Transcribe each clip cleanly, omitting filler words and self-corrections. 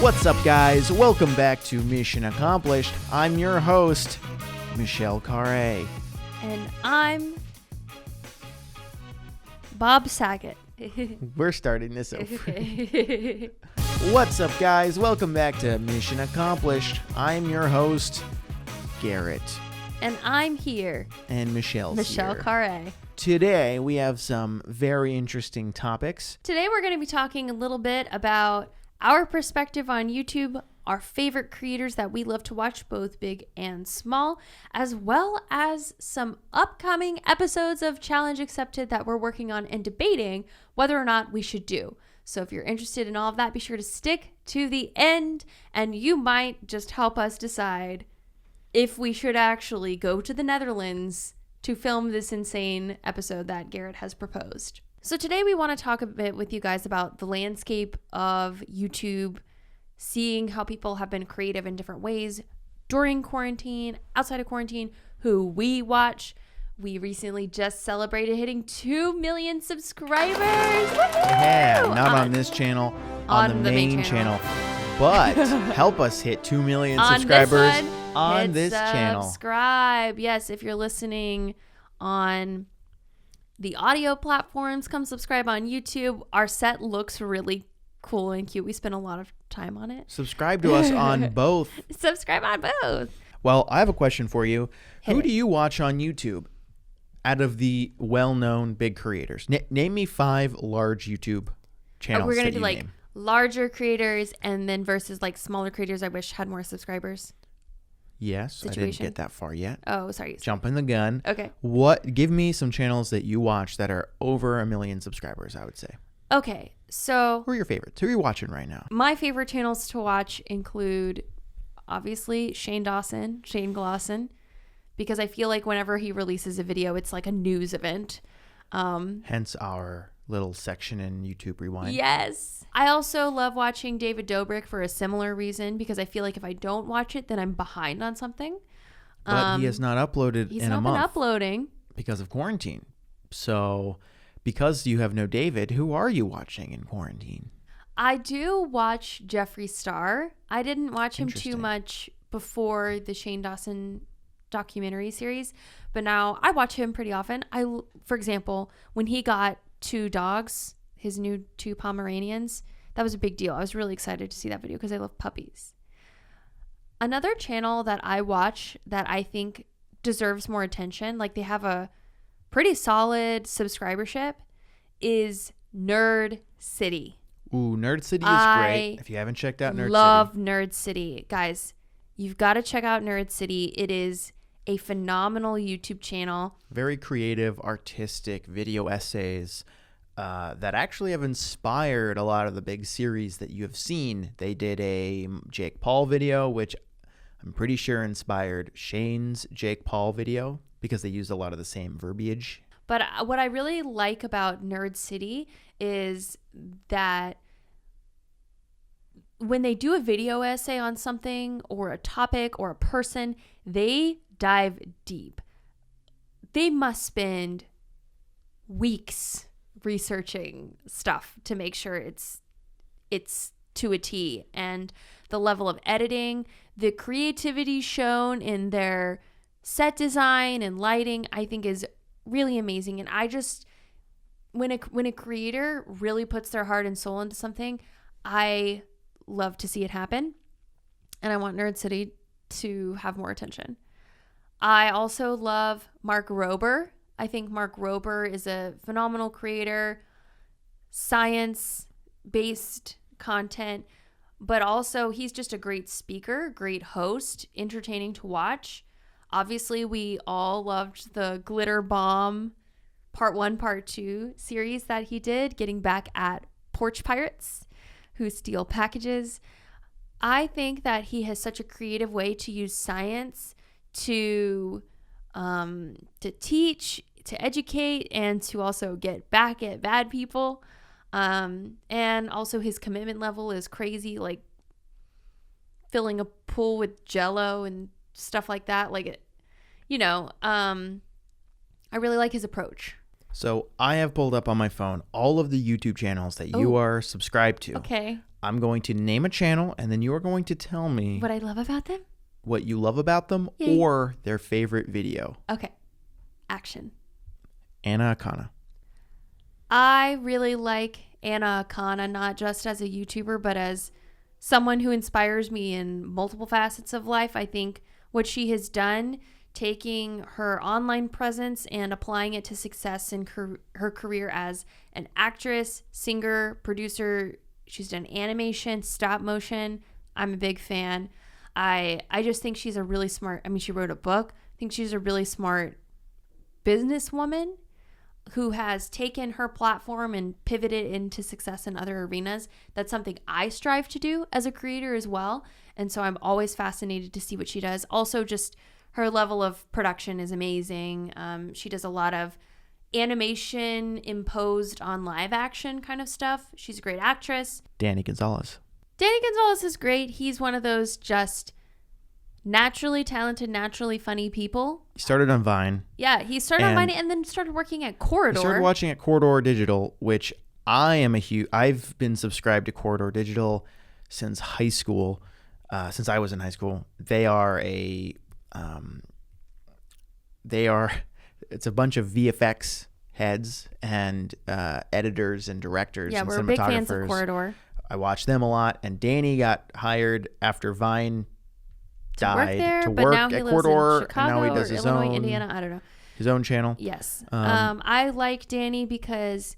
What's up, guys? Welcome back to Mission Accomplished. I'm your host, Michelle Khare. And I'm Bob Saget. We're starting this over. What's up, guys? Welcome back to Mission Accomplished. I'm your host, Garrett. And I'm here. And Michelle Michelle here. Khare. Today, we have some very interesting topics. Today, we're going to be talking a little bit about our perspective on YouTube, our favorite creators that we love to watch, both big and small, as well as some upcoming episodes of Challenge Accepted that we're working on and debating whether or not we should do. So if you're interested in all of that, be sure to stick to the end, and you might just help us decide if we should actually go to the Netherlands to film this insane episode that Garrett has proposed. So today we want to talk a bit with you guys about the landscape of YouTube, seeing how people have been creative in different ways during quarantine, outside of quarantine, who we watch. We recently just celebrated hitting 2 million subscribers. Yeah, not on this channel, on the main channel. But help us hit 2 million subscribers on this channel. Subscribe. Yes, if you're listening on the audio platforms, come subscribe on YouTube. Our set looks really cool and cute. We spent a lot of time on it. Subscribe to us on both. Subscribe on both. Well, I have a question for you. Who Hit it. do you watch on YouTube out of the well-known big creators? Name me 5 large YouTube channels. We're going to that do you like name. larger creators and then versus like smaller creators I wish had more subscribers. Yes, I situation. didn't get that far yet. Oh, sorry. Jumping the gun. Okay. Give me some channels that you watch that are over 1 million subscribers, I would say. Okay. So Who are your favorites? Who are you watching right now? my favorite channels to watch include obviously Shane Glosson, because I feel like whenever he releases a video, it's like a news event. Hence our little section in YouTube Rewind. Yes. I also love watching David Dobrik for a similar reason, because I feel like if I don't watch it, then I'm behind on something. But he has not uploaded He's in not a been month uploading. because of quarantine. So because you have no David, who are you watching in quarantine? I do watch Jeffree Star. I didn't watch him too Interesting. much before the Shane Dawson documentary series, but now I watch him pretty often. For example, when he got 2 dogs, his new 2 Pomeranians, that was a big deal. I was really excited to see that video because I love puppies. Another channel that I watch that I think deserves more attention, like they have a pretty solid subscribership, is Nerd City. Ooh, Nerd City is great. If you haven't checked out Nerd Love City. Nerd City. Guys, you've got to check out Nerd City. It is a phenomenal YouTube channel. Very creative, artistic video essays that actually have inspired a lot of the big series that you have seen. They did a Jake Paul video, which I'm pretty sure inspired Shane's Jake Paul video because they used a lot of the same verbiage. But what I really like about Nerd City is that when they do a video essay on something or a topic or a person, they dive deep. They must spend weeks researching stuff to make sure it's to a T. And the level of editing, the creativity shown in their set design and lighting, I think is really amazing. And I just, when a creator really puts their heart and soul into something, I love to see it happen. And I want Nerd City to have more attention. I also love Mark Rober. I think Mark Rober is a phenomenal creator, science-based content, but also he's just a great speaker, great host, entertaining to watch. Obviously, we all loved the Glitter Bomb Part 1, Part 2 series that he did, getting back at porch pirates who steal packages. I think that he has such a creative way to use science to teach, to educate, and to also get back at bad people. And also his commitment level is crazy, like filling a pool with Jell-O and stuff like that. Like, it, you know, I really like his approach. So I have pulled up on my phone all of the YouTube channels that you are subscribed to. Okay. I'm going to name a channel, and then you are going to tell me What I love about them? what you love about them or their favorite video. Okay. Action. Anna Akana. I really like Anna Akana, not just as a YouTuber, but as someone who inspires me in multiple facets of life. I think what she has done, taking her online presence and applying it to success in her career as an actress, singer, producer. She's done animation, stop motion. I'm a big fan. I just think she's a really smart, she wrote a book. I think she's a really smart businesswoman who has taken her platform and pivoted into success in other arenas. That's something I strive to do as a creator as well. And so I'm always fascinated to see what she does. Also, just her level of production is amazing. She does a lot of animation imposed on live action kind of stuff. She's a great actress. Danny Gonzalez. Danny Gonzalez is great. He's one of those just naturally talented, naturally funny people. He started on Vine. Yeah, he started on Vine and then started working at Corridor. He started watching at Corridor Digital, which I've been subscribed to Corridor Digital since high school, since I was in high school. It's a bunch of VFX heads and editors and directors and cinematographers. Yeah, we're big fans of Corridor. I watch them a lot, and Danny got hired after Vine died to work at Corridor, Chicago, and now he does his Illinois, own Indiana, I don't know. His own channel. Yes. I like Danny because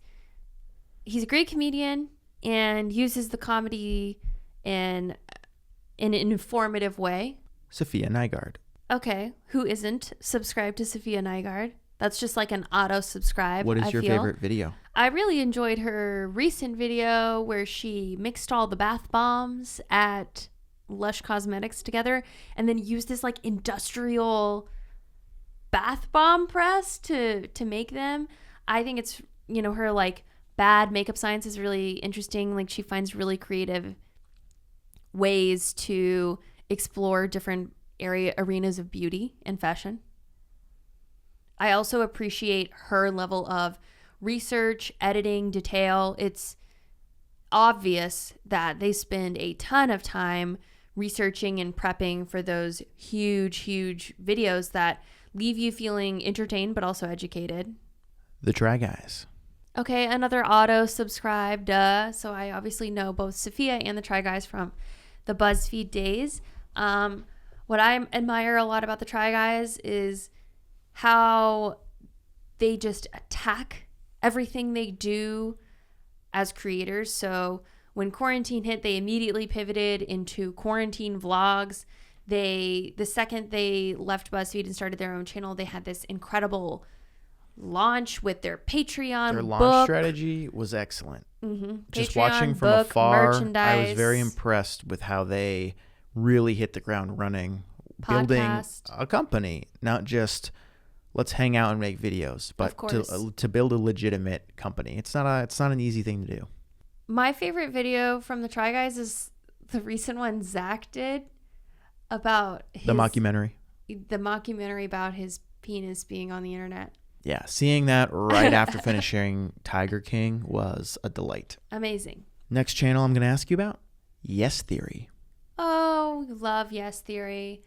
he's a great comedian and uses the comedy in an informative way. Sophia Nygaard. Okay, who isn't subscribed to Sophia Nygaard? That's just like an auto subscribe. What is your favorite video? I really enjoyed her recent video where she mixed all the bath bombs at Lush Cosmetics together and then used this like industrial bath bomb press to make them. I think it's, her like bad makeup science is really interesting. Like she finds really creative ways to explore different arenas of beauty and fashion. I also appreciate her level of research, editing, detail. It's obvious that they spend a ton of time researching and prepping for those huge videos that leave you feeling entertained but also educated. The Try Guys. Okay, another auto subscribe, duh. So I obviously know both Sophia and the Try Guys from the BuzzFeed days. What I admire a lot about the Try Guys is how they just attack everything they do as creators. So when quarantine hit, they immediately pivoted into quarantine vlogs. The second they left BuzzFeed and started their own channel, they had this incredible launch with their Patreon. Their launch strategy was excellent. Mm-hmm. Just Patreon, watching from book, afar, merchandise. I was very impressed with how they really hit the ground running, Podcast. building a company, not just let's hang out and make videos, but to build a legitimate company. It's not an easy thing to do. My favorite video from the Try Guys is the recent one Zach did about the mockumentary about his penis being on the internet. Yeah, seeing that right after finishing Tiger King was a delight. Amazing. Next channel I'm going to ask you about, Yes Theory. Oh, we love Yes Theory.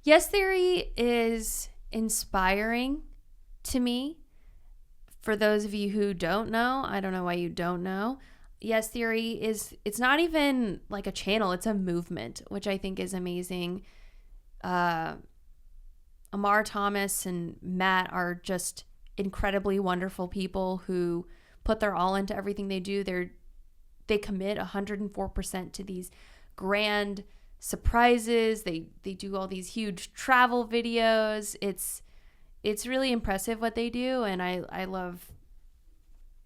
Yes Theory is inspiring to me. For those of you who don't know, I don't know why you don't know. Yes Theory it's not even like a channel, it's a movement, which I think is amazing. Amar Thomas and Matt are just incredibly wonderful people who put their all into everything they do. They commit 104% to these grand surprises. They do all these huge travel videos. It's really impressive what they do, and I love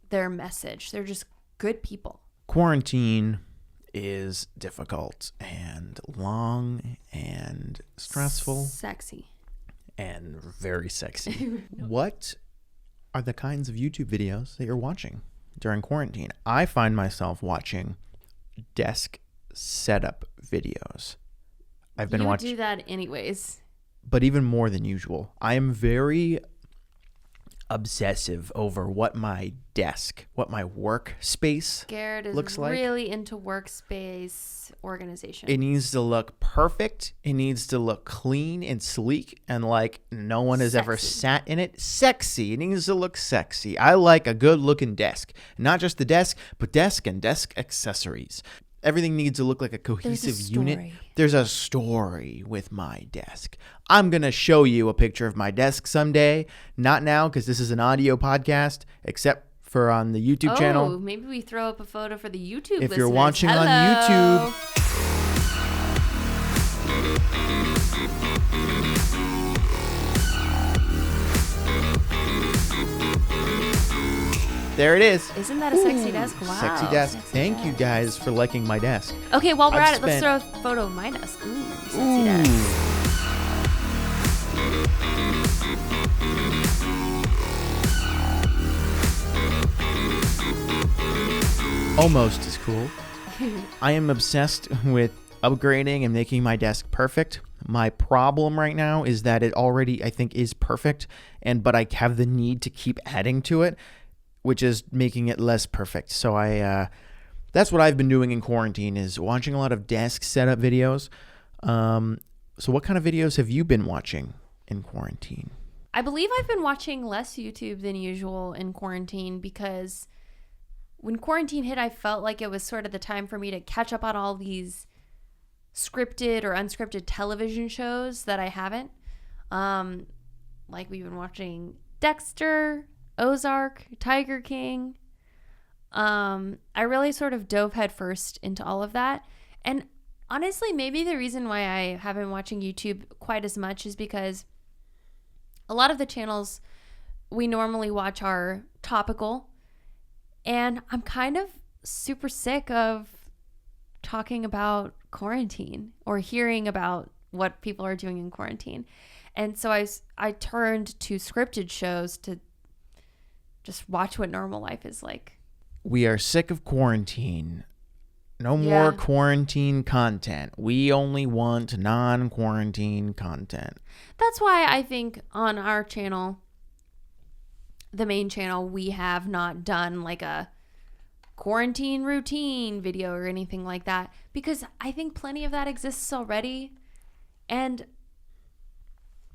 their message. They're just good people. Quarantine is difficult and long and stressful. Sexy. And very sexy. What are the kinds of YouTube videos that you're watching during quarantine? I find myself watching desk setup videos. I've been watching. You do that anyways. But even more than usual. I am very obsessive over what my desk, what my workspace Garrett is looks like. really into workspace organization. It needs to look perfect. It needs to look clean and sleek and like no one has ever sat in it. Sexy. It needs to look sexy. I like a good looking desk. Not just the desk, but desk and desk accessories. Everything needs to look like a cohesive unit. There's a story with my desk. I'm going to show you a picture of my desk someday. Not now because this is an audio podcast, except for on the YouTube channel. Oh, maybe we throw up a photo for the YouTube If listeners. you're watching Hello. on YouTube. There it is. Isn't that a sexy desk? Wow. Sexy desk. Sexy Thank desk. you guys for liking my desk. Okay, while we're I've at it, let's throw a photo of my desk. Ooh, sexy desk. Almost as cool. I am obsessed with upgrading and making my desk perfect. My problem right now is that it already, I think, is perfect, but I have the need to keep adding to it, which is making it less perfect. So that's what I've been doing in quarantine, is watching a lot of desk setup videos. So what kind of videos have you been watching in quarantine? I believe I've been watching less YouTube than usual in quarantine because when quarantine hit, I felt like it was sort of the time for me to catch up on all these scripted or unscripted television shows that I haven't. Like we've been watching Dexter, Ozark, Tiger King. I really sort of dove headfirst into all of that. And honestly, maybe the reason why I haven't been watching YouTube quite as much is because a lot of the channels we normally watch are topical. And I'm kind of super sick of talking about quarantine or hearing about what people are doing in quarantine. And so I turned to scripted shows to just watch what normal life is like. We are sick of quarantine. No more quarantine content. We only want non-quarantine content. That's why I think on our channel, the main channel, we have not done like a quarantine routine video or anything like that, because I think plenty of that exists already. And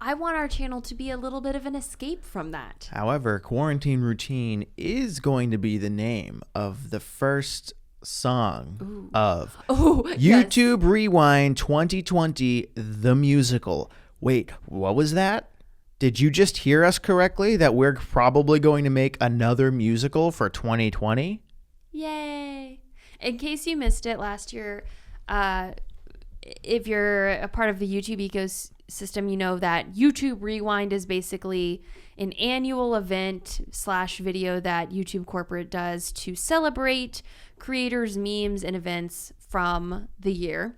I want our channel to be a little bit of an escape from that. However, quarantine routine is going to be the name of the first song of YouTube Rewind 2020, the musical. Wait, what was that? Did you just hear us correctly that we're probably going to make another musical for 2020? Yay. In case you missed it last year, if you're a part of the YouTube ecosystem, you know that YouTube Rewind is basically an annual event / video that YouTube corporate does to celebrate creators, memes, and events from the year.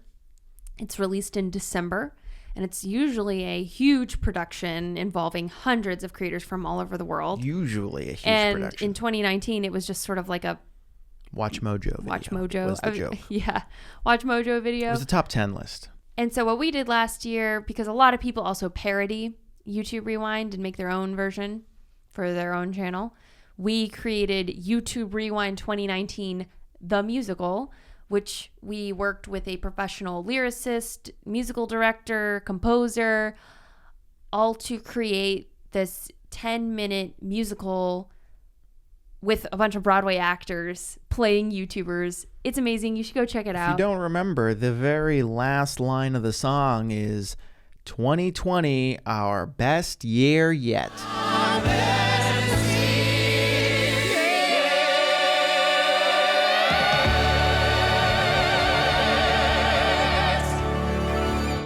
It's released in December, and it's usually a huge production involving hundreds of creators from all over the world. Usually a huge and production. In 2019, it was just sort of like a Watch Mojo video. Watch Mojo was the joke. Yeah. Watch Mojo video. It was the top 10 list. And so what we did last year, because a lot of people also parody YouTube Rewind and make their own version for their own channel, we created YouTube Rewind 2019, the musical, which we worked with a professional lyricist, musical director, composer, all to create this 10-minute musical with a bunch of Broadway actors playing YouTubers. It's amazing. You should go check it out. If you don't remember, the very last line of the song is 2020, our best year yet.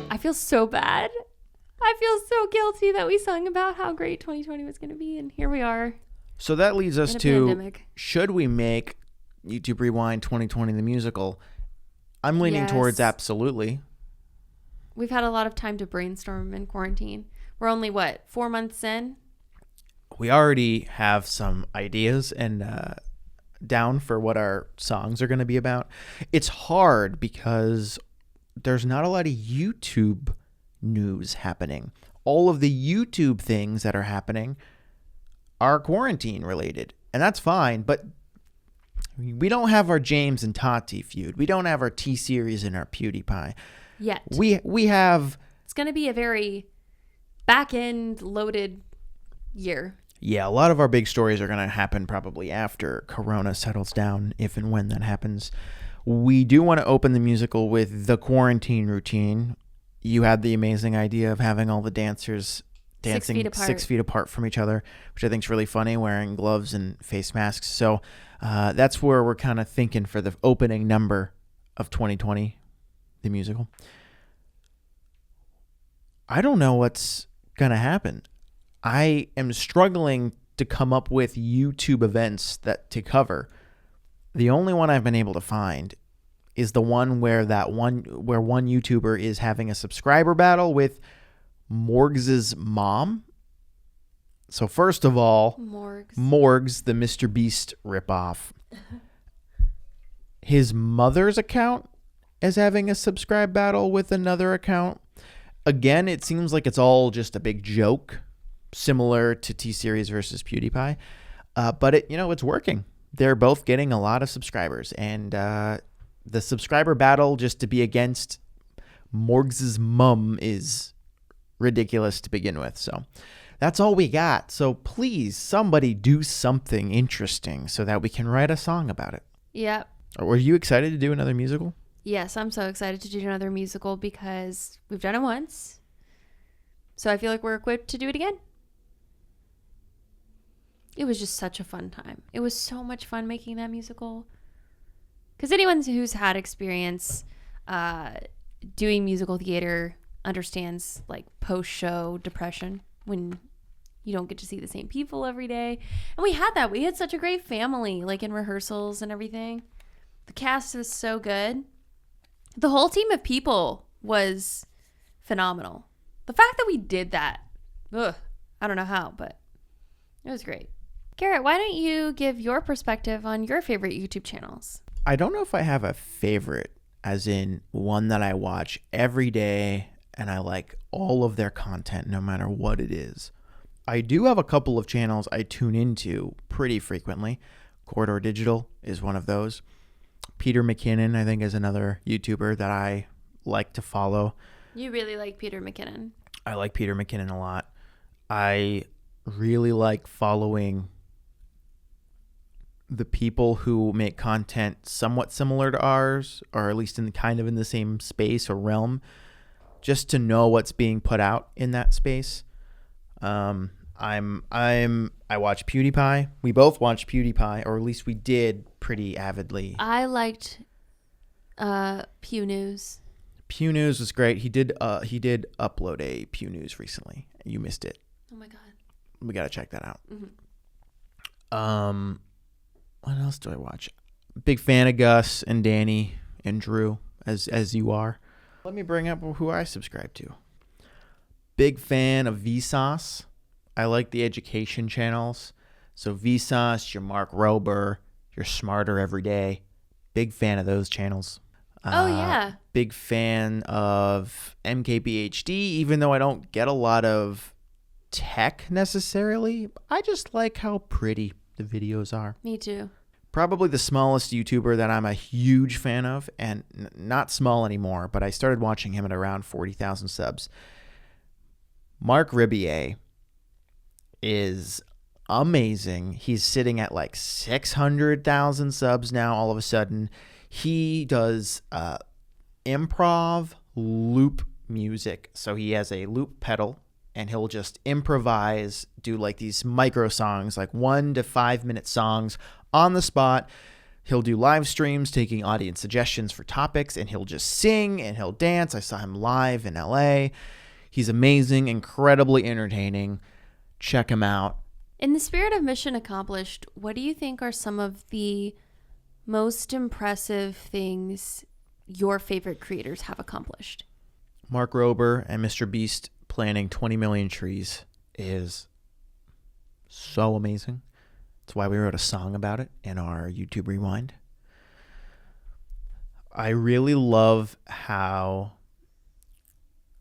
I feel so bad. I feel so guilty that we sung about how great 2020 was going to be, and here we are. So that leads us In a to, pandemic. should we make YouTube Rewind 2020 the musical? I'm leaning Yes. towards absolutely. We've had a lot of time to brainstorm in quarantine. We're only, 4 months in? We already have some ideas and down for what our songs are going to be about. It's hard because there's not a lot of YouTube news happening. All of the YouTube things that are happening are quarantine related, and that's fine, but we don't have our James and Tati feud. We don't have our T-Series and our PewDiePie. Yet. We have... It's going to be a very back-end loaded year. Yeah, a lot of our big stories are going to happen probably after Corona settles down, if and when that happens. We do want to open the musical with the quarantine routine. You had the amazing idea of having all the dancers dancing 6 feet apart from each other, which I think is really funny, wearing gloves and face masks. So that's where we're kind of thinking for the opening number of 2020, the musical. I don't know what's going to happen. I am struggling to come up with YouTube events to cover. The only one I've been able to find is the one where one YouTuber is having a subscriber battle with Morgs' mom. So first of all, Morgs, the Mr. Beast ripoff. His mother's account is having a subscribe battle with another account. Again, it seems like it's all just a big joke, similar to T-Series versus PewDiePie. But it's working. They're both getting a lot of subscribers, and the subscriber battle just to be against Morgs' mom is ridiculous to begin with. So that's all we got. So please, somebody do something interesting so that we can write a song about it. Yep. Were you excited to do another musical? Yes, I'm so excited to do another musical because we've done it once. So I feel like we're equipped to do it again. It was just such a fun time. It was so much fun making that musical. Because anyone who's had experience doing musical theater understands like post-show depression when you don't get to see the same people every day. And we had that. We had such a great family, like in rehearsals and everything. The cast was so good. The whole team of people was phenomenal. The fact that we did that, I don't know how, but it was great. Garrett, why don't you give your perspective on your favorite YouTube channels? I don't know if I have a favorite, as in one that I watch every day and I like all of their content no matter what it is. I do have a couple of channels I tune into pretty frequently. Corridor Digital is one of those. Peter McKinnon, I think, is another YouTuber that I like to follow. You really like Peter McKinnon. I like Peter McKinnon a lot. I really like following the people who make content somewhat similar to ours, or at least in the same space or realm, just to know what's being put out in that space. I watch PewDiePie. We both watch PewDiePie, or at least we did pretty avidly. I liked Pew News. Pew News was great. He did upload a Pew News recently. You missed it. Oh my god. We got to check that out. Mm-hmm. What else do I watch? Big fan of Gus and Danny and Drew, as you are. Let me bring up who I subscribe to. Big fan of Vsauce. I like the education channels. So Vsauce, your Mark Rober, your Smarter Every Day. Big fan of those channels. Oh, yeah. Big fan of MKBHD, even though I don't get a lot of tech necessarily. I just like how pretty the videos are. Me too. Probably the smallest YouTuber that I'm a huge fan of, and not small anymore, but I started watching him at around 40,000 subs. Mark Ribier is amazing. He's sitting at like 600,000 subs now all of a sudden. He does improv loop music. So he has a loop pedal and he'll just improvise, do like these micro songs, like 1 to 5 minute songs on the spot. He'll do live streams taking audience suggestions for topics, and he'll just sing and he'll dance. I saw him live in LA. He's amazing, incredibly entertaining. Check him out. In the spirit of mission accomplished, what do you think are some of the most impressive things your favorite creators have accomplished? Mark Rober and Mr. Beast planting 20 million trees is so amazing. That's why we wrote a song about it in our YouTube Rewind. I really love how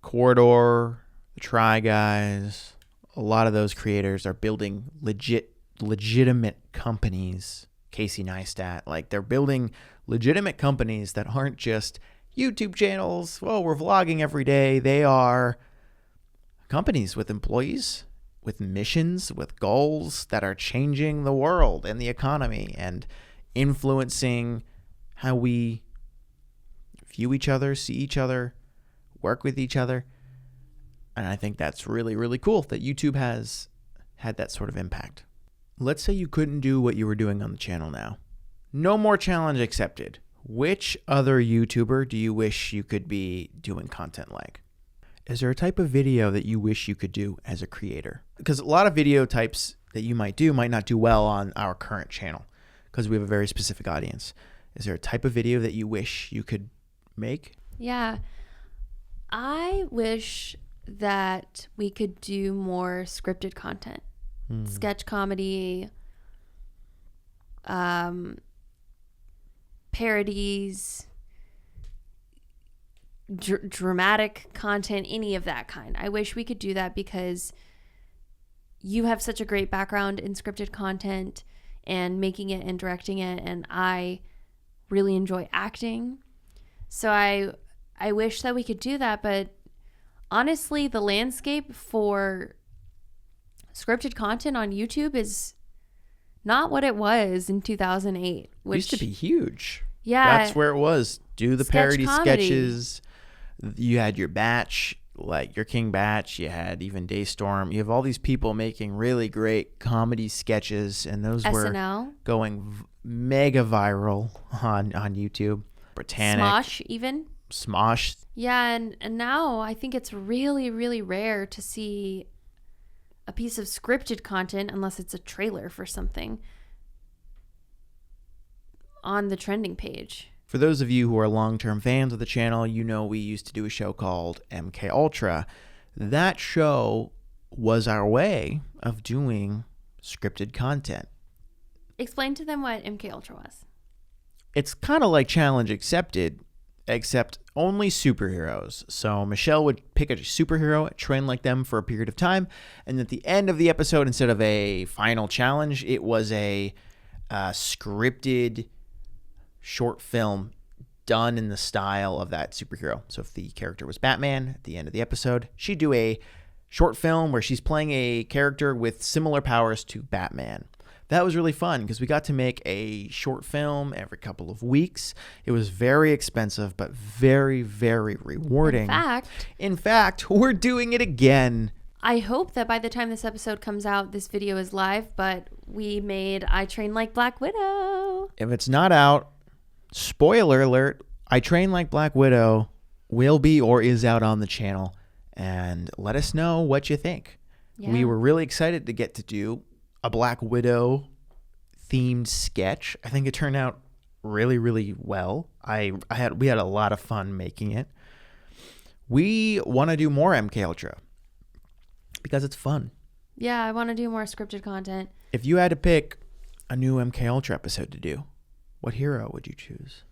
Corridor, the Try Guys, a lot of those creators are building legitimate companies. Casey Neistat, like they're building legitimate companies that aren't just YouTube channels. Well, we're vlogging every day. They are companies with employees, with missions, with goals that are changing the world and the economy and influencing how we view each other, see each other, work with each other. And I think that's really, really cool that YouTube has had that sort of impact. Let's say you couldn't do what you were doing on the channel now. No more challenge accepted. Which other YouTuber do you wish you could be doing content like? Is there a type of video that you wish you could do as a creator? Because a lot of video types that you might do might not do well on our current channel because we have a very specific audience. Is there a type of video that you wish you could make? Yeah. I wish that we could do more scripted content. Sketch comedy, parodies, dramatic content, any of that kind. I wish we could do that because you have such a great background in scripted content and making it and directing it, and I really enjoy acting. So I wish that we could do that, but honestly, the landscape for scripted content on YouTube is not what it was in 2008. Which used to be huge. Yeah. That's where it was. Do the parody sketches. You had your batch, like your King Batch. You had even Daystorm. You have all these people making really great comedy sketches, and those SNL. were going mega viral on YouTube. Britannic. Smosh even. Smosh. Yeah, and now I think it's really, really rare to see a piece of scripted content, unless it's a trailer for something, on the trending page. For those of you who are long-term fans of the channel, you know we used to do a show called MK Ultra. That show was our way of doing scripted content. Explain to them what MK Ultra was. It's kind of like Challenge Accepted, except only superheroes. So Michelle would pick a superhero, train like them for a period of time, and at the end of the episode, instead of a final challenge, it was a scripted short film done in the style of that superhero. So if the character was Batman, at the end of the episode, she'd do a short film where she's playing a character with similar powers to Batman. That was really fun because we got to make a short film every couple of weeks. It was very expensive, but very, very rewarding. In fact, we're doing it again. I hope that by the time this episode comes out, this video is live, but we made I Train Like Black Widow. If it's not out, spoiler alert, I Train Like Black Widow will be or is out on the channel. And let us know what you think. Yeah. We were really excited to get to do a Black Widow themed sketch. I think it turned out really, really well. We had a lot of fun making it. We want to do more MK Ultra because it's fun. Yeah, I want to do more scripted content. If you had to pick a new MK Ultra episode to do, what hero would you choose?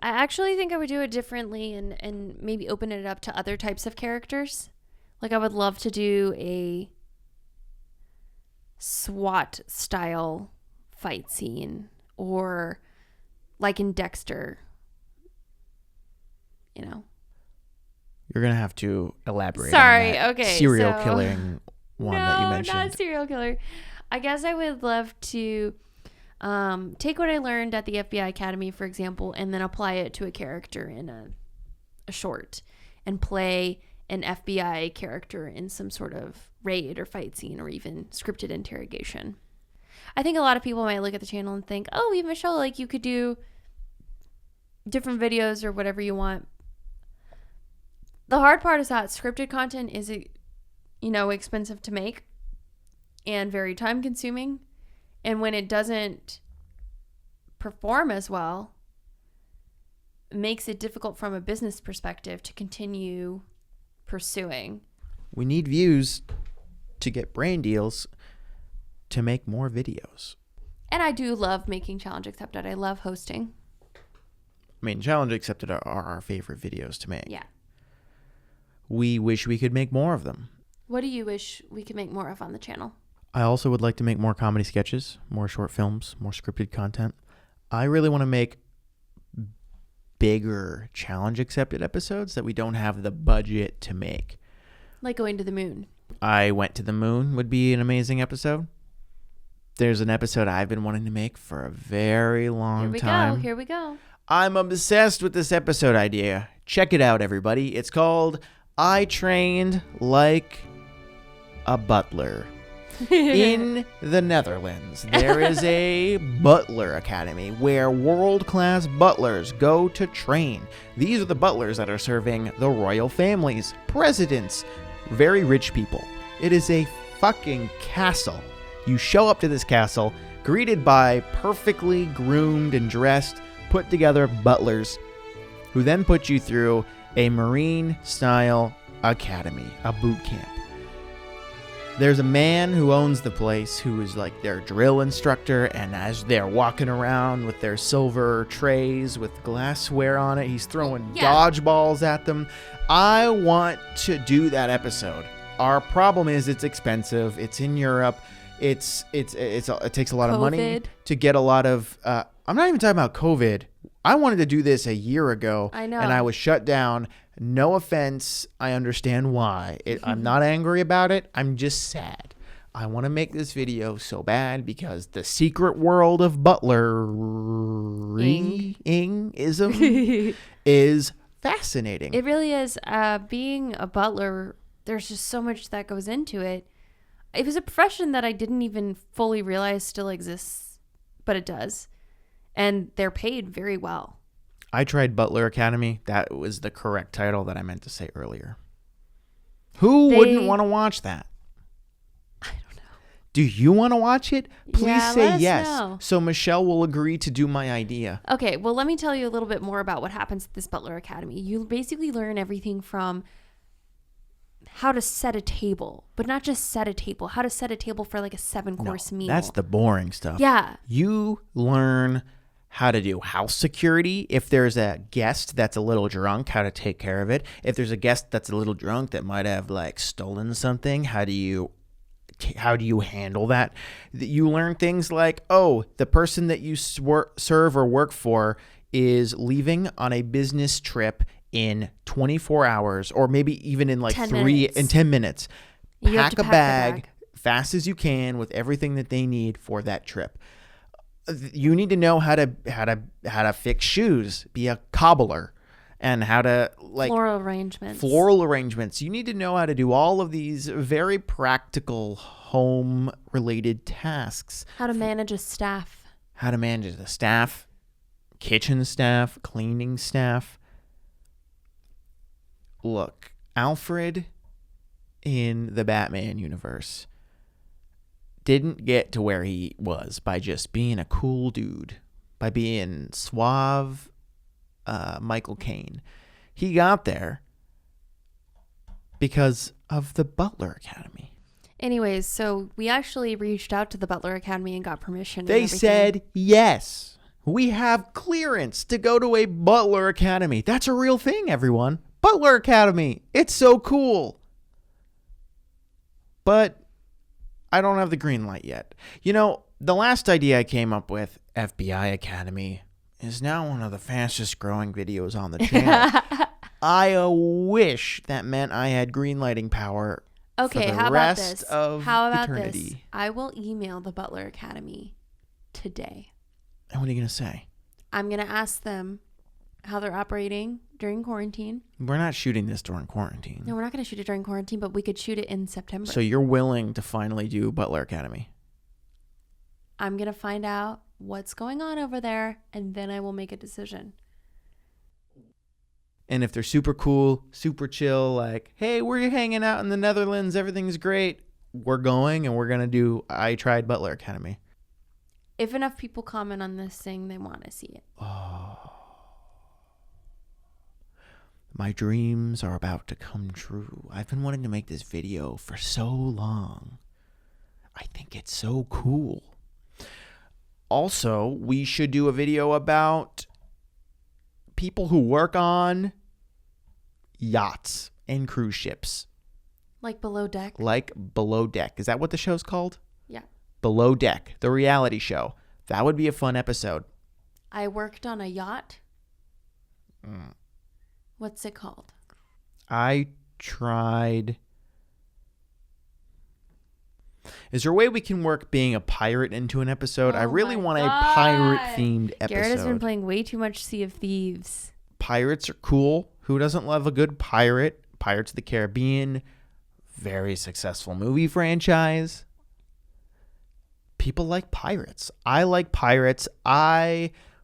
I actually think I would do it differently and maybe open it up to other types of characters. Like I would love to do a SWAT style fight scene, or like in Dexter, you know. You're gonna have to elaborate. Sorry, on that okay. Serial killing one that you mentioned. No, not serial killer. I guess I would love to take what I learned at the FBI Academy, for example, and then apply it to a character in a short, and play an FBI character in some sort of raid or fight scene or even scripted interrogation. I think a lot of people might look at the channel and think, oh, Michelle, like you could do different videos or whatever you want. The hard part is that scripted content is, expensive to make and very time consuming. And when it doesn't perform as well, it makes it difficult from a business perspective to continue pursuing. We need views to get brand deals to make more videos. And I do love making Challenge Accepted. I love hosting. I mean, Challenge Accepted are our favorite videos to make. Yeah. We wish we could make more of them. What do you wish we could make more of on the channel? I also would like to make more comedy sketches, more short films, more scripted content. I really want to make bigger challenge accepted episodes that we don't have the budget to make. Like going to the moon. I Went to the Moon would be an amazing episode. There's an episode I've been wanting to make for a very long time. Here we go. I'm obsessed with this episode idea. Check it out, everybody. It's called I Trained Like a Butler. In the Netherlands, there is a Butler Academy where world-class butlers go to train. These are the butlers that are serving the royal families, presidents, very rich people. It is a fucking castle. You show up to this castle, greeted by perfectly groomed and dressed, put together butlers, who then put you through a Marine-style academy, a boot camp. There's a man who owns the place who is like their drill instructor, and as they're walking around with their silver trays with glassware on it, he's throwing dodgeballs at them. I want to do that episode. Our problem is it's expensive. It's in Europe. It takes a lot of money to get a lot of. I'm not even talking about COVID. I wanted to do this a year ago. I know. And I was shut down. No offense. I understand why. I'm not angry about it. I'm just sad. I want to make this video so bad because the secret world of butlering-ism is fascinating. It really is. Being a butler, there's just so much that goes into it. It was a profession that I didn't even fully realize still exists, but it does. And they're paid very well. I tried Butler Academy. That was the correct title that I meant to say earlier. Who wouldn't want to watch that? I don't know. Do you want to watch it? Please say yes. Know. So Michelle will agree to do my idea. Okay, well, let me tell you a little bit more about what happens at this Butler Academy. You basically learn everything from how to set a table, but not just set a table, how to set a table for like a 7-course meal. That's the boring stuff. Yeah. You learn how to do house security. If there's a guest that's a little drunk, how to take care of it. If there's a guest that's a little drunk that might have like stolen something, how do you handle that? You learn things like, oh, the person that you serve or work for is leaving on a business trip in 24 hours, or maybe even in like 10 minutes. Pack a bag fast as you can with everything that they need for that trip. You need to know how to fix shoes, be a cobbler, and how to like floral arrangements. You need to know how to do all of these very practical home related tasks. How to manage a staff. How to manage the staff, kitchen staff, cleaning staff. Look, Alfred in the Batman universe didn't get to where he was by just being a cool dude, by being suave Michael Caine. He got there because of the Butler Academy. Anyways, so we actually reached out to the Butler Academy and got permission. They said, yes, we have clearance to go to a Butler Academy. That's a real thing, everyone. Butler Academy. It's so cool. But I don't have the green light yet. You know, the last idea I came up with, FBI Academy, is now one of the fastest growing videos on the channel. I wish that meant I had green lighting power for the rest of eternity. This? I will email the Butler Academy today. And what are you going to say? I'm going to ask them how they're operating during quarantine. We're not shooting this during quarantine. No, we're not going to shoot it during quarantine, but we could shoot it in September. So you're willing to finally do Butler Academy? I'm going to find out what's going on over there, and then I will make a decision. And if they're super cool, super chill, like, hey, we're hanging out in the Netherlands, everything's great, we're going and we're going to do I Tried Butler Academy. If enough people comment on this thing, they want to see it. Oh. My dreams are about to come true. I've been wanting to make this video for so long. I think it's so cool. Also, we should do a video about people who work on yachts and cruise ships. Like Below Deck? Like Below Deck. Is that what the show's called? Yeah. Below Deck, the reality show. That would be a fun episode. I worked on a yacht. What's it called? I tried. Is there a way we can work being a pirate into an episode? I really want a pirate-themed episode. Garrett has been playing way too much Sea of Thieves. Pirates are cool. Who doesn't love a good pirate? Pirates of the Caribbean, very successful movie franchise. People like pirates. I like pirates.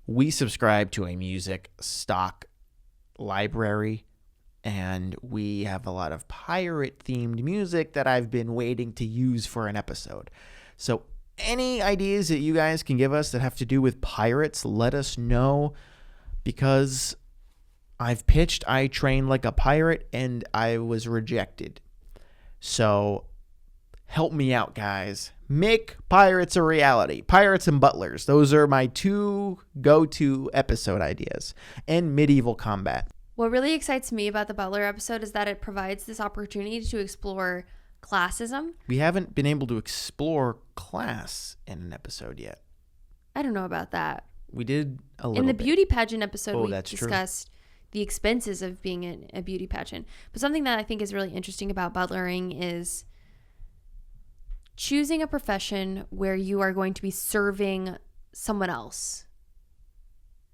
We subscribe to a music stock library, and we have a lot of pirate-themed music that I've been waiting to use for an episode. So any ideas that you guys can give us that have to do with pirates, let us know, because I've pitched I Train Like a Pirate, and I was rejected. So help me out, guys. Make pirates a reality. Pirates and butlers. Those are my two go-to episode ideas. And medieval combat. What really excites me about the Butler episode is that it provides this opportunity to explore classism. We haven't been able to explore class in an episode yet. I don't know about that. We did a little In the bit. beauty pageant episode, we that's discussed the expenses of being in a beauty pageant. But something that I think is really interesting about butlering is choosing a profession where you are going to be serving someone else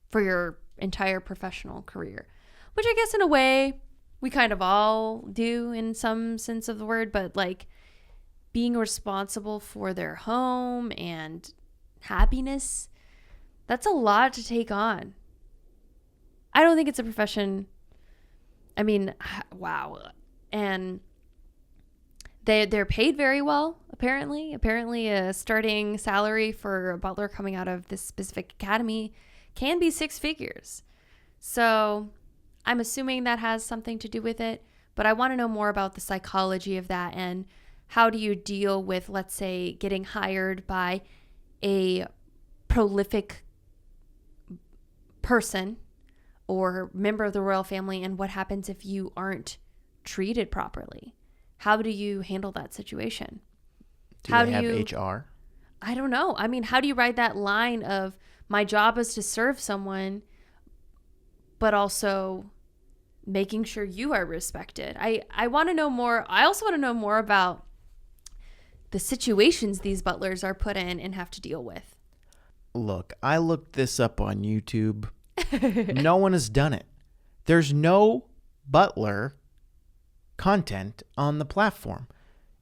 for your entire professional career, which I guess in a way we kind of all do in some sense of the word, but like being responsible for their home and happiness, that's a lot to take on. I don't think it's a profession. I mean, wow. And they're paid very well, apparently. Apparently, a starting salary for a butler coming out of this specific academy can be 6 figures. So I'm assuming that has something to do with it. But I want to know more about the psychology of that, and how do you deal with, let's say, getting hired by a prolific person or member of the royal family, and what happens if you aren't treated properly? How do you handle that situation? Do they have HR? I don't know. I mean, how do you ride that line of my job is to serve someone, but also making sure you are respected? I want to know more. I also want to know more about the situations these butlers are put in and have to deal with. Look, I looked this up on YouTube. No one has done it. There's no butler content on the platform.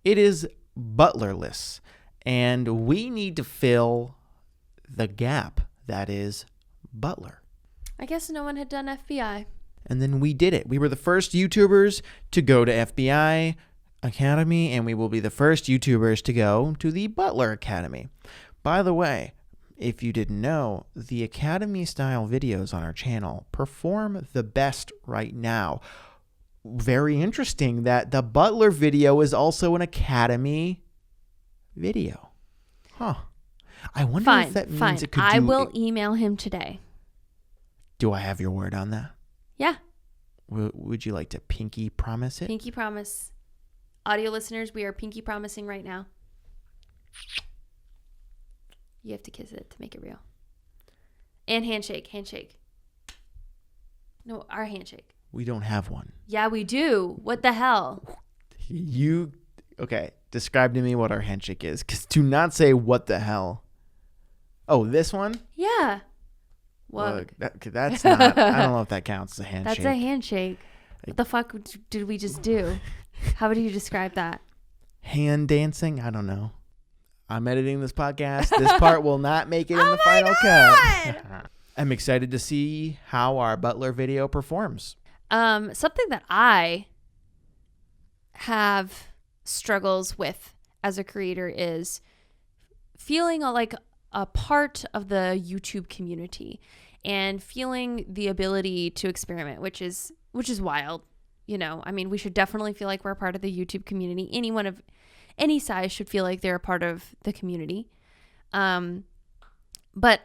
It is butlerless, and we need to fill the gap that is butler. I guess no one had done FBI. And then we did it. We were the first YouTubers to go to FBI Academy, and we will be the first YouTubers to go to the Butler Academy. By the way, if you didn't know, the Academy style videos on our channel perform the best right now. Very interesting that the Butler video is also an Academy video. Huh. I wonder if that means it could do... I will email him today. Do I have your word on that? Yeah. Would you like to pinky promise it? Pinky promise. Audio listeners, we are pinky promising right now. You have to kiss it to make it real. And handshake. No, our handshake. We don't have one. Yeah, we do. What the hell? Okay, describe to me what our handshake is, because do not say what the hell. Oh, this one? Yeah. What? Look, that's not, I don't know if that counts as a handshake. That's a handshake. What the fuck did we just do? How would you describe that? Hand dancing? I don't know. I'm editing this podcast. This part will not make it in the final cut. I'm excited to see how our Butler video performs. Something that I have struggles with as a creator is feeling like a part of the YouTube community and feeling the ability to experiment, which is wild. You know, I mean, we should definitely feel like we're a part of the YouTube community. Anyone of any size should feel like they're a part of the community. But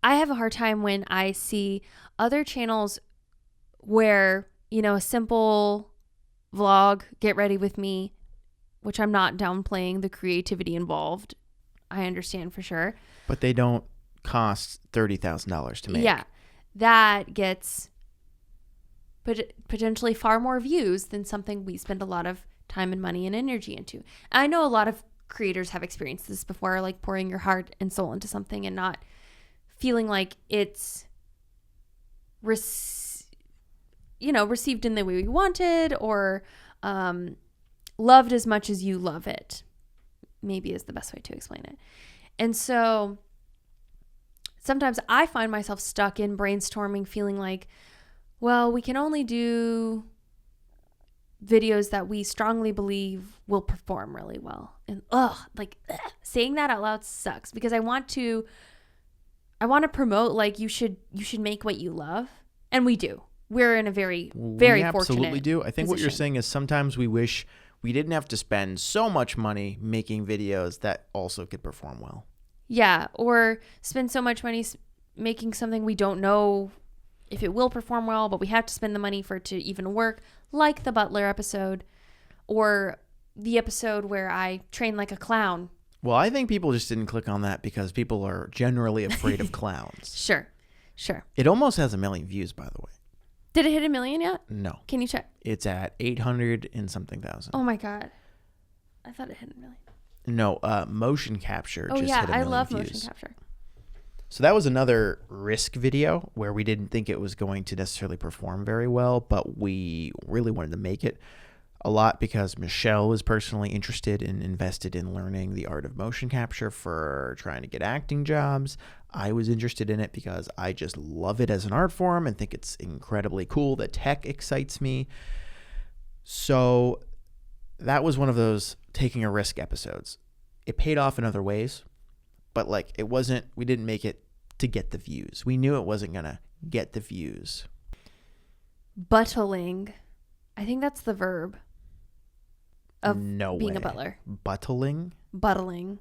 I have a hard time when I see other channels where, you know, a simple vlog, Get Ready With Me, which I'm not downplaying the creativity involved. I understand for sure. But they don't cost $30,000 to make. Yeah. That gets potentially far more views than something we spend a lot of time and money and energy into. I know a lot of creators have experienced this before, like pouring your heart and soul into something and not feeling like it's received in the way you wanted, or loved as much as you love it, maybe is the best way to explain it. And so sometimes I find myself stuck in brainstorming, feeling like, well, we can only do videos that we strongly believe will perform really well. And saying that out loud sucks, because I want to promote, like, you should make what you love. And we do. We're in a very, very fortunate We absolutely do. I think position. what you're saying is sometimes we wish we didn't have to spend so much money making videos that also could perform well. Yeah, or spend so much money making something we don't know if it will perform well, but we have to spend the money for it to even work, like the Butler episode, or the episode where I train like a clown. Well, I think people just didn't click on that because people are generally afraid of clowns. Sure. It almost has 1 million views, by the way. Did it hit 1 million yet? No. Can you check? It's at 800 and something thousand. Oh my God. I thought it hit 1 million. No, motion capture just hit 1 million I love views. motion capture. So that was another risk video where we didn't think it was going to necessarily perform very well, but we really wanted to make it a lot because Michelle was personally interested and invested in learning the art of motion capture for trying to get acting jobs. I was interested in it because I just love it as an art form and think it's incredibly cool. The tech excites me. So that was one of those taking a risk episodes. It paid off in other ways, but we didn't make it to get the views. We knew it wasn't going to get the views. Buttling. I think that's the verb of no being way. a butler. Buttling? Buttling.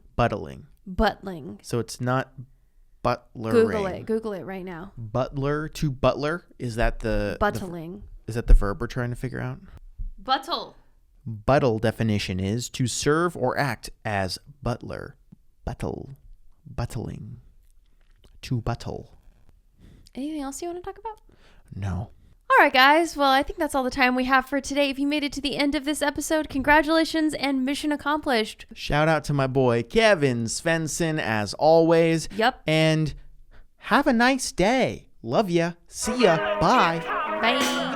Buttling. So it's not butlering. Google it right now. Butler to butler? Is that the... Buttling. Is that the verb we're trying to figure out? Buttle. Buttle definition is to serve or act as butler. Buttling. To buttle. Anything else you want to talk about? No. All right, guys. Well, I think that's all the time we have for today. If you made it to the end of this episode, congratulations and mission accomplished. Shout out to my boy Kevin Svensson as always. Yep. And have a nice day. Love ya. See ya. Bye. Bye.